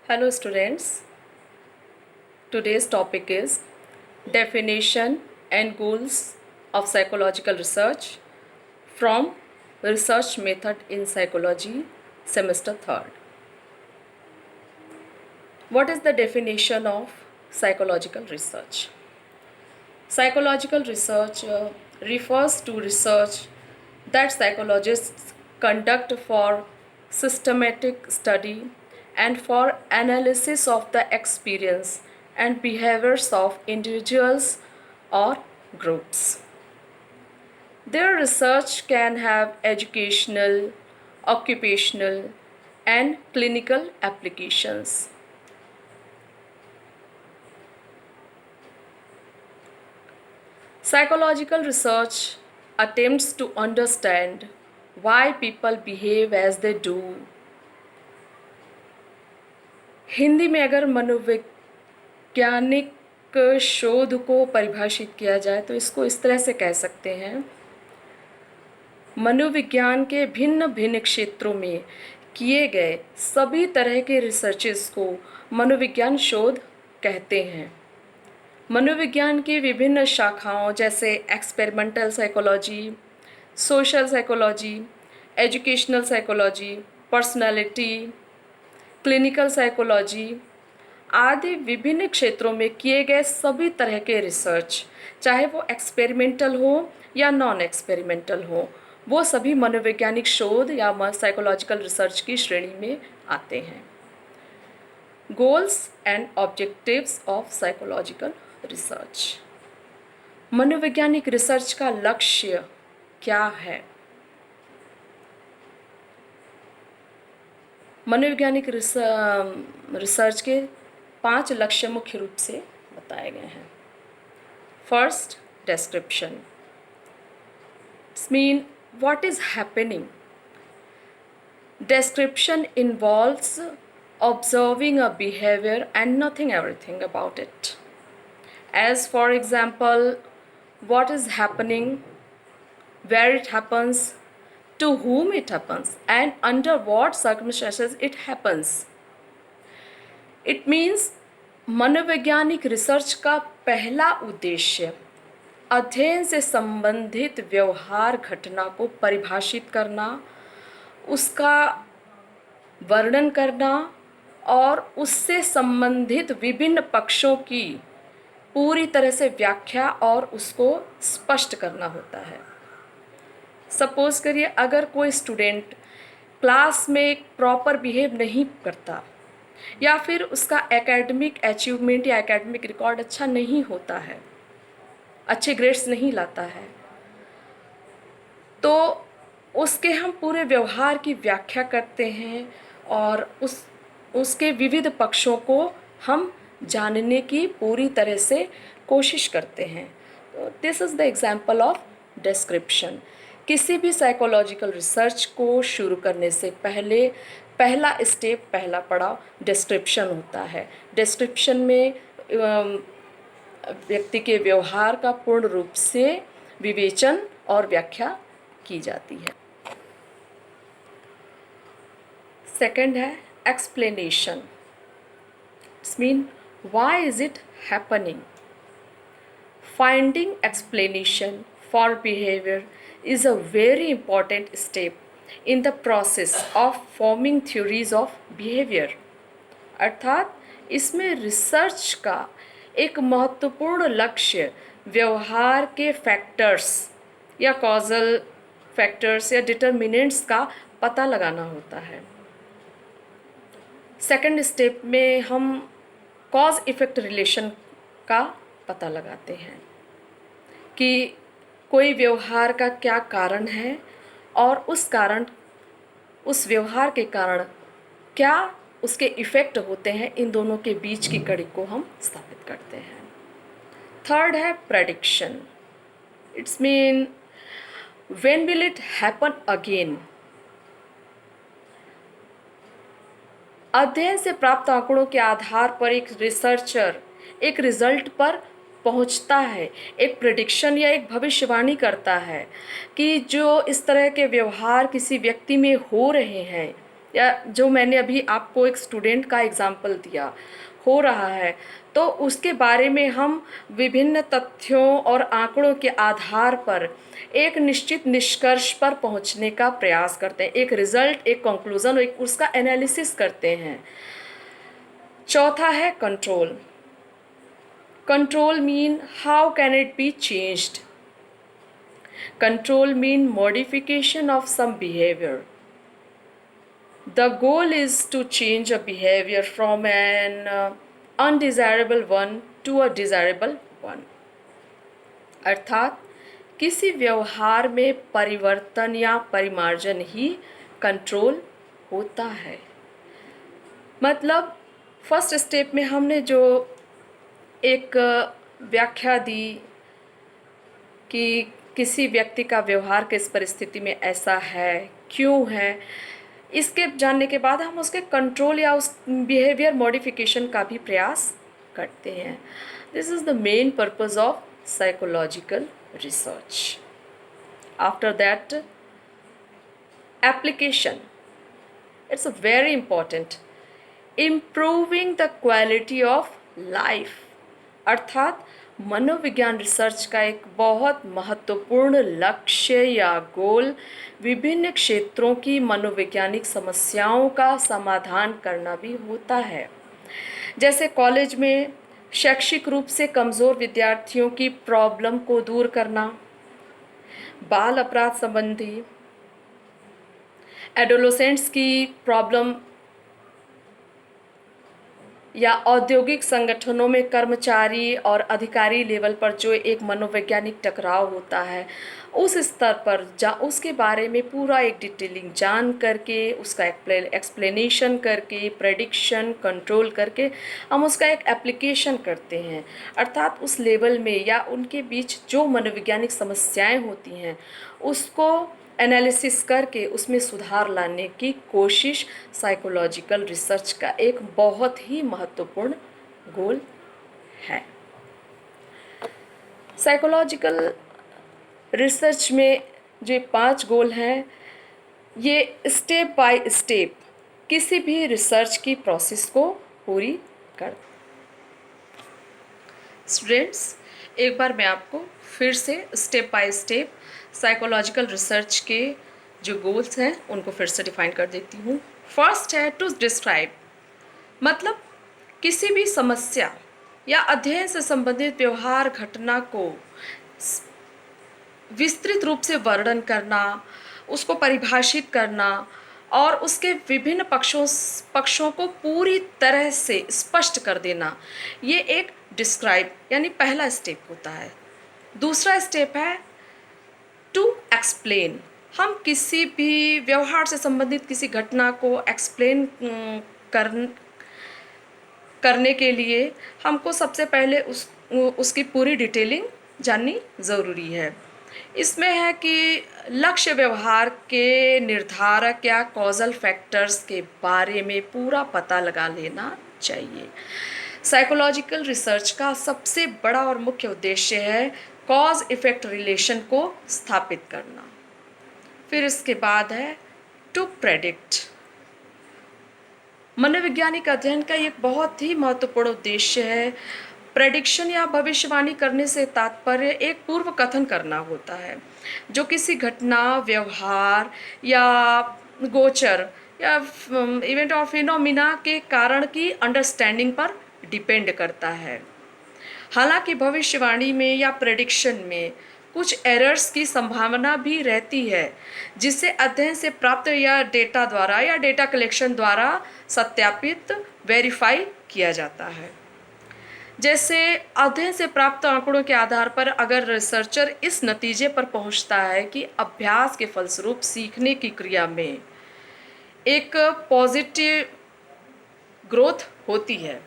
Hello students, today's topic is definition and goals of psychological research from research method in psychology semester 3rd. What is the definition of psychological research? Psychological research refers to research that psychologists conduct for systematic study and for analysis of the experience and behaviors of individuals or groups. Their research can have educational, occupational, and clinical applications. Psychological research attempts to understand why people behave as they do. Hindi में अगर मनोवैज्ञानिक शोध को परिभाषित किया जाए तो इसको इस तरह से कह सकते हैं, मनोविज्ञान के भिन्न भिन्न क्षेत्रों में किए गए सभी तरह के रिसर्चेस को मनोविज्ञान शोध कहते हैं। मनोविज्ञान की विभिन्न शाखाओं जैसे experimental psychology, social psychology, educational psychology, personality, clinical psychology आदि विभिन्न क्षेत्रों में किए गए सभी तरह के रिसर्च, चाहे वो एक्सपेरिमेंटल हो या नॉन एक्सपेरिमेंटल हो, वो सभी मनोवैज्ञानिक शोध या साइकोलॉजिकल रिसर्च की श्रेणी में आते हैं। Goals and objectives of psychological research. मनोवैज्ञानिक रिसर्च का लक्ष्य क्या है? मनोवैज्ञानिक रिसर्च के 5 लक्ष्य मुख्य रूप से बताए गए हैं। First, description. It's mean what is happening. Description involves observing a behavior and nothing everything about it. As for example, what is happening, where it happens, to whom it happens, and under what circumstances it happens. It means मनोवैज्ञानिक research का पहला उद्देश्य अध्ययन से संबंधित व्यवहार घटना को परिभाषित करना, उसका वर्णन करना और उससे संबंधित विभिन्न पक्षों की पूरी तरह से व्याख्या और उसको स्पष्ट करना होता है। सपोज करिए अगर कोई स्टूडेंट क्लास में प्रॉपर बिहेव नहीं करता या फिर उसका एकेडमिक अचीवमेंट या एकेडमिक रिकॉर्ड अच्छा नहीं होता है, अच्छे ग्रेड्स नहीं लाता है, तो उसके हम पूरे व्यवहार की व्याख्या करते हैं और उसके विविध पक्षों को हम जानने की पूरी तरह से कोशिश करते हैं। तो this is the example of description. किसी भी साइकोलॉजिकल रिसर्च को शुरू करने से पहले पहला स्टेप, पहला पड़ाव डिस्क्रिप्शन होता है। डिस्क्रिप्शन में व्यक्ति के व्यवहार का पूर्ण रूप से विवेचन और व्याख्या की जाती है। सेकंड है explanation. It's mean why is it happening. Finding explanation for behaviour is a very important step in the process of forming theories of behavior. अर्थात इसमें रिसर्च का एक महत्वपूर्ण लक्ष्य व्यवहार के फैक्टर्स या कॉजल फैक्टर्स या डिटर्मिनेंट्स का पता लगाना होता है। सेकंड स्टेप में हम कॉज इफेक्ट रिलेशन का पता लगाते हैं कि कोई व्यवहार का क्या कारण है और उस व्यवहार के कारण क्या उसके इफ़ेक्ट होते हैं, इन दोनों के बीच की कड़ी को हम स्थापित करते हैं। थर्ड है prediction. It's mean when will it happen again. अध्ययन से प्राप्त आंकड़ों के आधार पर एक रिसर्चर एक रिजल्ट पर पहुंचता है, एक प्रेडिक्शन या एक भविष्यवाणी करता है कि जो इस तरह के व्यवहार किसी व्यक्ति में हो रहे हैं या जो मैंने अभी आपको एक स्टूडेंट का एग्जाम्पल दिया हो रहा है, तो उसके बारे में हम विभिन्न तथ्यों और आंकड़ों के आधार पर एक निश्चित निष्कर्ष पर पहुंचने का प्रयास करते हैं, एक रिजल्ट, एक कंक्लूजन, एक उसका एनालिसिस करते हैं। चौथा है control. Control mean how can it be changed. Control mean modification of some behaviour. The goal is to change a behavior from an undesirable one to a desirable one. अर्थात किसी व्यवहार में परिवर्तन या परिमार्जन ही कंट्रोल होता है। मतलब फर्स्ट स्टेप में हमने जो एक व्याख्या दी कि किसी व्यक्ति का व्यवहार किस परिस्थिति में ऐसा है, क्यों है, इसके जानने के बाद हम उसके कंट्रोल या उस बिहेवियर मॉडिफिकेशन का भी प्रयास करते हैं। This is the main purpose of psychological research. After that application, it's very important. Improving the quality of life, अर्थात मनोविज्ञान रिसर्च का एक बहुत महत्वपूर्ण लक्ष्य या गोल विभिन्न क्षेत्रों की मनोवैज्ञानिक समस्याओं का समाधान करना भी होता है। जैसे कॉलेज में शैक्षिक रूप से कमज़ोर विद्यार्थियों की प्रॉब्लम को दूर करना, बाल अपराध संबंधी एडोलोसेंट्स की प्रॉब्लम, या औद्योगिक संगठनों में कर्मचारी और अधिकारी लेवल पर जो एक मनोवैज्ञानिक टकराव होता है, उस स्तर पर उसके बारे में पूरा एक डिटेलिंग जान करके, उसका एक्सप्लेनेशन करके, प्रेडिक्शन कंट्रोल करके हम उसका एक एप्लीकेशन करते हैं। अर्थात उस लेवल में या उनके बीच जो मनोवैज्ञानिक समस्याएं होती हैं उसको एनालिसिस करके उसमें सुधार लाने की कोशिश साइकोलॉजिकल रिसर्च का एक बहुत ही महत्वपूर्ण गोल है। साइकोलॉजिकल रिसर्च में जो 5 गोल हैं, ये स्टेप बाय स्टेप किसी भी रिसर्च की प्रोसेस को पूरी कर। स्टूडेंट्स, एक बार मैं आपको फिर से step by step psychological research के जो गोल्स हैं उनको फिर से डिफाइन कर देती हूँ। फर्स्ट है टू डिस्क्राइब, मतलब किसी भी समस्या या अध्ययन से संबंधित व्यवहार घटना को विस्तृत रूप से वर्णन करना, उसको परिभाषित करना और उसके विभिन्न पक्षों को पूरी तरह से स्पष्ट कर देना, ये एक डिस्क्राइब यानी पहला स्टेप होता है। दूसरा स्टेप है टू एक्सप्लेन। हम किसी भी व्यवहार से संबंधित किसी घटना को एक्सप्लेन करने के लिए हमको सबसे पहले उसकी पूरी डिटेलिंग जाननी ज़रूरी है। इसमें है कि लक्ष्य व्यवहार के निर्धारक या कॉजल फैक्टर्स के बारे में पूरा पता लगा लेना चाहिए। साइकोलॉजिकल रिसर्च का सबसे बड़ा और मुख्य उद्देश्य है कॉज इफेक्ट रिलेशन को स्थापित करना। फिर इसके बाद है टू प्रेडिक्ट। मनोवैज्ञानिक अध्ययन का एक बहुत ही महत्वपूर्ण उद्देश्य है प्रेडिक्शन या भविष्यवाणी करने से तात्पर्य एक पूर्व कथन करना होता है जो किसी घटना, व्यवहार या गोचर या इवेंट और फिनोमिना के कारण की अंडरस्टैंडिंग पर डिपेंड करता है। हालांकि भविष्यवाणी में या प्रेडिक्शन में कुछ एरर्स की संभावना भी रहती है जिसे अध्ययन से प्राप्त या डेटा द्वारा या डेटा कलेक्शन द्वारा सत्यापित वेरीफाई किया जाता है। जैसे अध्ययन से प्राप्त आंकड़ों के आधार पर अगर रिसर्चर इस नतीजे पर पहुंचता है कि अभ्यास के फलस्वरूप सीखने की क्रिया में एक पॉजिटिव ग्रोथ होती है,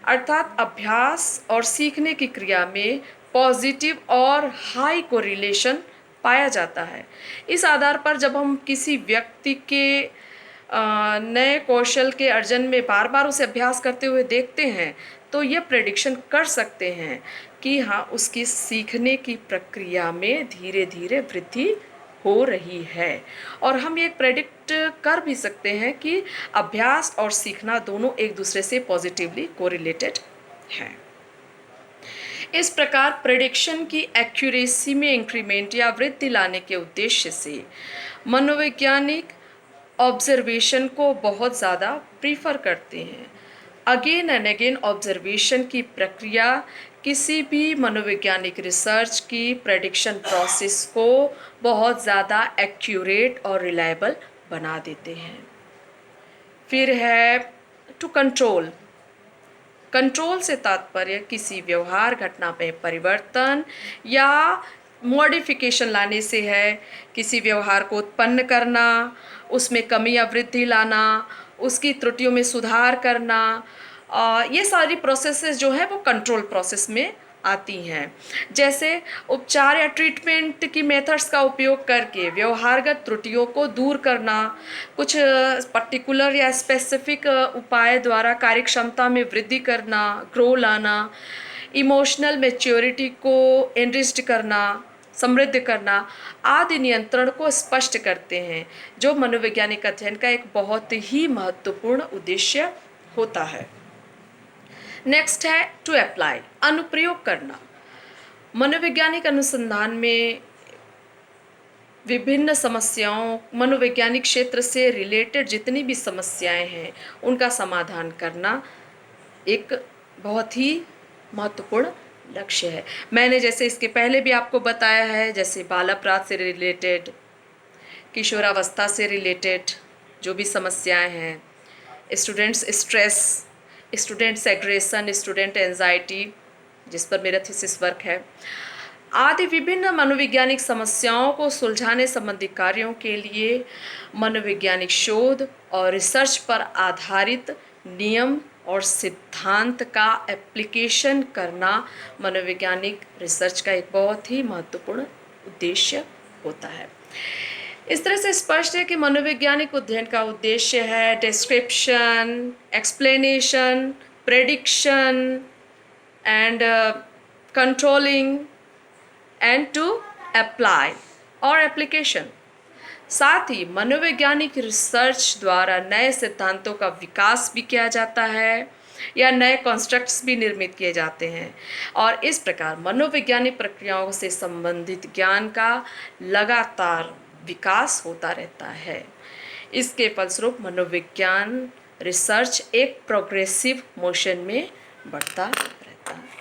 अर्थात अभ्यास और सीखने की क्रिया में पॉजिटिव और हाई कोरिलेशन पाया जाता है। इस आधार पर जब हम किसी व्यक्ति के नए कौशल के अर्जन में बार बार उसे अभ्यास करते हुए देखते हैं तो ये प्रेडिक्शन कर सकते हैं कि हाँ, उसकी सीखने की प्रक्रिया में धीरे धीरे वृद्धि हो रही है। और हम ये प्रेडिक्ट कर भी सकते हैं कि अभ्यास और सीखना दोनों एक दूसरे से पॉजिटिवली कोरिलेटेड हैं। इस प्रकार प्रेडिक्शन की एक्यूरेसी में इंक्रीमेंट या वृद्धि लाने के उद्देश्य से मनोवैज्ञानिक ऑब्जर्वेशन को बहुत ज़्यादा प्रीफर करते हैं। अगेन एंड अगेन ऑब्जर्वेशन की प्रक्रिया किसी भी मनोवैज्ञानिक रिसर्च की प्रेडिक्शन प्रोसेस को बहुत ज़्यादा एक्यूरेट और रिलायबल बना देते हैं। फिर है टू कंट्रोल। कंट्रोल से तात्पर्य किसी व्यवहार घटना में परिवर्तन या मॉडिफिकेशन लाने से है। किसी व्यवहार को उत्पन्न करना, उसमें कमी या वृद्धि लाना, उसकी त्रुटियों में सुधार करना, ये सारी प्रोसेसेस जो है वो कंट्रोल प्रोसेस में आती हैं। जैसे उपचार या ट्रीटमेंट की मेथड्स का उपयोग करके व्यवहारगत त्रुटियों को दूर करना, कुछ पर्टिकुलर या स्पेसिफिक उपाय द्वारा कार्यक्षमता में वृद्धि करना, ग्रो लाना, इमोशनल मैच्योरिटी को एनरिच्ड करना, समृद्ध करना आदि नियंत्रण को स्पष्ट करते हैं, जो मनोवैज्ञानिक अध्ययन का एक बहुत ही महत्वपूर्ण उद्देश्य होता है। नेक्स्ट है टू अप्लाई, अनुप्रयोग करना। मनोवैज्ञानिक अनुसंधान में विभिन्न समस्याओं, मनोवैज्ञानिक क्षेत्र से रिलेटेड जितनी भी समस्याएं हैं उनका समाधान करना एक बहुत ही महत्वपूर्ण लक्ष्य है। मैंने जैसे इसके पहले भी आपको बताया है, जैसे बाल अपराध से रिलेटेड, किशोरावस्था से रिलेटेड जो भी समस्याएं हैं, students stress, students aggression, student anxiety, जिस पर मेरा थीसिस वर्क है, आदि विभिन्न मनोवैज्ञानिक समस्याओं को सुलझाने संबंधी कार्यों के लिए मनोवैज्ञानिक शोध और रिसर्च पर आधारित नियम और सिद्धांत का एप्लीकेशन करना मनोवैज्ञानिक रिसर्च का एक बहुत ही महत्वपूर्ण उद्देश्य होता है। इस तरह से स्पष्ट है कि मनोवैज्ञानिक अध्ययन का उद्देश्य है description, explanation, prediction and controlling and to apply और एप्लीकेशन। साथ ही मनोवैज्ञानिक रिसर्च द्वारा नए सिद्धांतों का विकास भी किया जाता है या नए कॉन्स्ट्रक्ट्स भी निर्मित किए जाते हैं, और इस प्रकार मनोवैज्ञानिक प्रक्रियाओं से संबंधित ज्ञान का लगातार विकास होता रहता है। इसके फलस्वरूप मनोविज्ञान रिसर्च एक प्रोग्रेसिव मोशन में बढ़ता रहता है।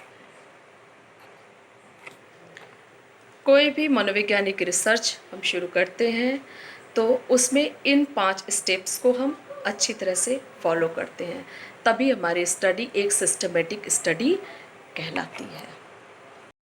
कोई भी मनोवैज्ञानिक रिसर्च हम शुरू करते हैं तो उसमें इन 5 स्टेप्स को हम अच्छी तरह से फॉलो करते हैं, तभी हमारी स्टडी एक सिस्टमेटिक स्टडी कहलाती है।